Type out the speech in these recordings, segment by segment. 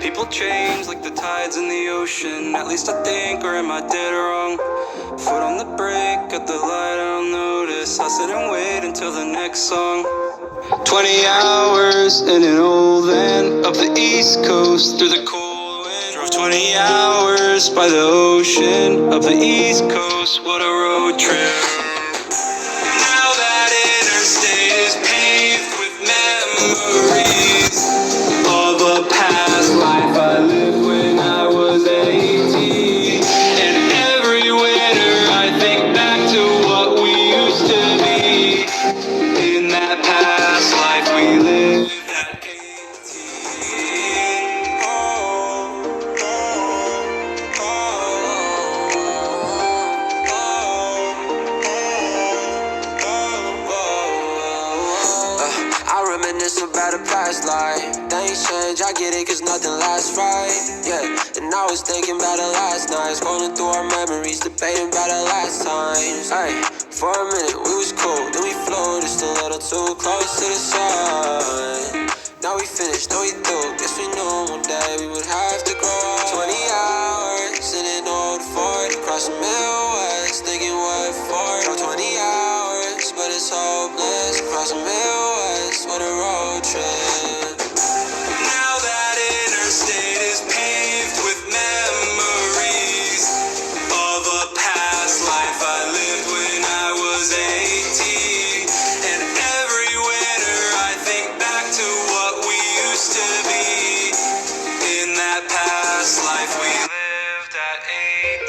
People change like the tides in the ocean. At least I think, or am I dead wrong? Foot on the brake, at the light, I don't notice. I sit and wait until the next song. 20 hours in an old van up the East Coast through the cold wind. Drove 20 hours by the ocean up the East Coast. What a road trip. Now that interstate is paved with memories of a past life I lived when I was 18. And every winter I think back to what we used to be. In that past life we lived at 18. I reminisce about a past life. Things change, I get it, cause nothing lasts right. Yeah, and I was thinking about it last night. Scrolling through our memories, debating about it last times. Hey, for a minute we was cool, then we flew just a little too close to the sun. Now we finished, now we through. Guess we knew one day we would have to grow up. 20 hours in an old Ford, across the Midwest, thinking what for. Drove 20 hours, but it's hopeless. Across the Midwest, what a road trip. Now that interstate is paved with memories of a past life I lived when I was 18. And every winter I think back to what we used to be. In that past life we lived at 18.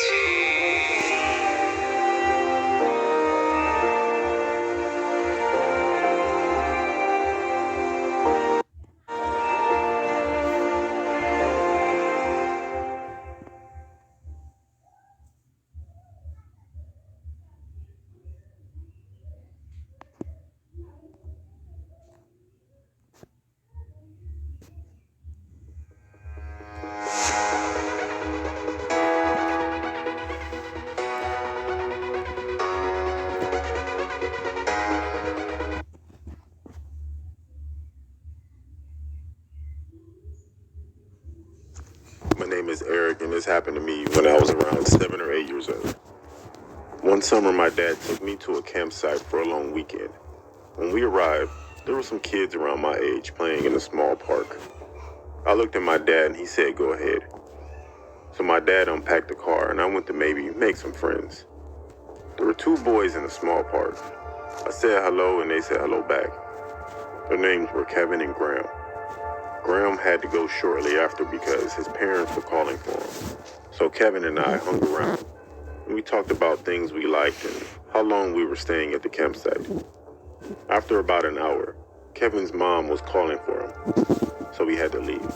My name is Eric, and this happened to me when I was around 7 or 8 years old. One summer, my dad took me to a campsite for a long weekend. When we arrived, there were some kids around my age playing in a small park. I looked at my dad and he said, "Go ahead." So my dad unpacked the car and I went to maybe make some friends. There were two boys in the small park. I said hello and they said hello back. Their names were Kevin and Graham. Graham had to go shortly after because his parents were calling for him. So Kevin and I hung around and we talked about things we liked and how long we were staying at the campsite. After about an hour, Kevin's mom was calling for him, so we had to leave.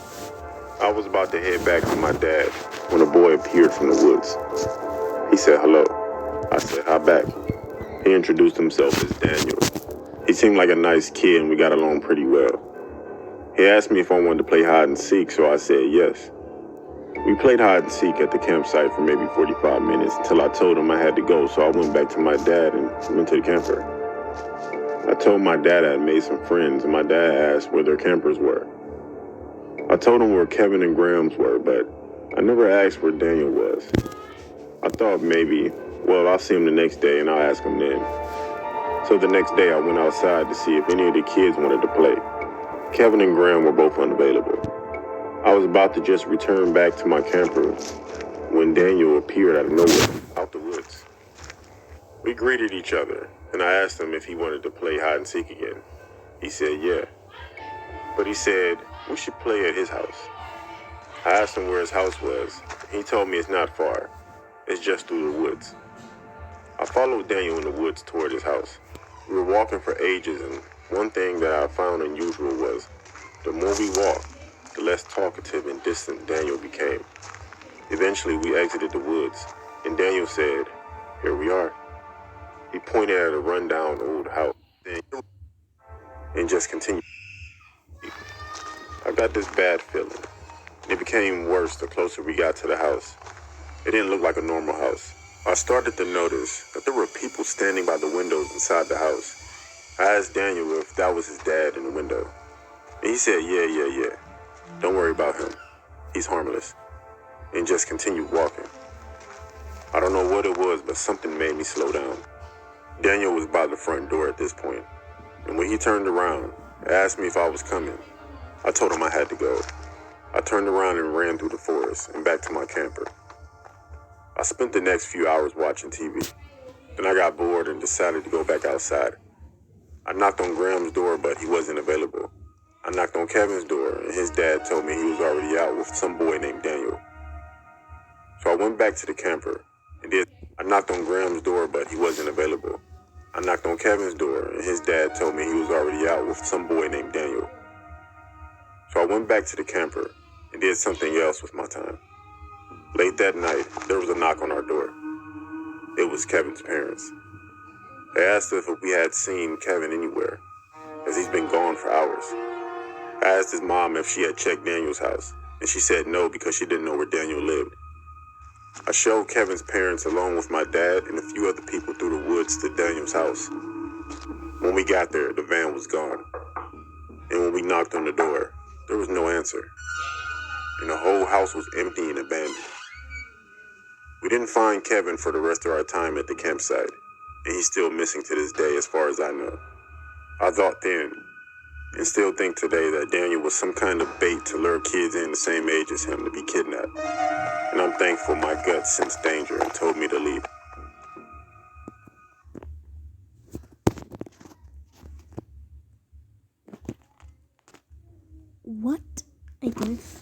I was about to head back to my dad when a boy appeared from the woods. He said hello. I said hi back. He introduced himself as Daniel. He seemed like a nice kid and we got along pretty well. He asked me if I wanted to play hide and seek, so I said yes. We played hide and seek at the campsite for maybe 45 minutes until I told him I had to go, so I went back to my dad and went to the camper. I told my dad I had made some friends, and my dad asked where their campers were. I told him where Kevin and Graham's were, but I never asked where Daniel was. I thought maybe, well, I'll see him the next day and I'll ask him then. So the next day I went outside to see if any of the kids wanted to play. Kevin and Graham were both unavailable. I was about to just return back to my camper when Daniel appeared out of nowhere, out the woods. We greeted each other, and I asked him if he wanted to play hide and seek again. He said yeah, but he said we should play at his house. I asked him where his house was. He told me it's not far. It's just through the woods. I followed Daniel in the woods toward his house. We were walking for ages, and one thing that I found unusual was the more we walked, the less talkative and distant Daniel became. Eventually, we exited the woods, and Daniel said, "Here we are." He pointed at a rundown old house and just continued. I got this bad feeling. It became worse the closer we got to the house. It didn't look like a normal house. I started to notice that there were people standing by the windows inside the house. I asked Daniel if that was his dad in the window. And he said, yeah. Don't worry about him. He's harmless. And just continued walking. I don't know what it was, but something made me slow down. Daniel was by the front door at this point, and when he turned around, asked me if I was coming. I told him I had to go. I turned around and ran through the forest and back to my camper. I spent the next few hours watching TV. Then I got bored and decided to go back outside. I knocked on Graham's door, but he wasn't available. I knocked on Kevin's door, and his dad told me he was already out with some boy named Daniel. So I went back to the camper and did. I knocked on Graham's door, but he wasn't available. I knocked on Kevin's door, and his dad told me he was already out with some boy named Daniel. So I went back to the camper and did something else with my time. Late that night, there was a knock on our door. It was Kevin's parents. They asked if we had seen Kevin anywhere, as he's been gone for hours. I asked his mom if she had checked Daniel's house, and she said no because she didn't know where Daniel lived. I showed Kevin's parents along with my dad and a few other people through the woods to Daniel's house. When we got there, the van was gone. And when we knocked on the door, there was no answer. And the whole house was empty and abandoned. We didn't find Kevin for the rest of our time at the campsite, and he's still missing to this day as far as I know. I thought then, and still think today, that Daniel was some kind of bait to lure kids in the same age as him to be kidnapped. And I'm thankful my gut sensed danger and told me to leave. What? I guess.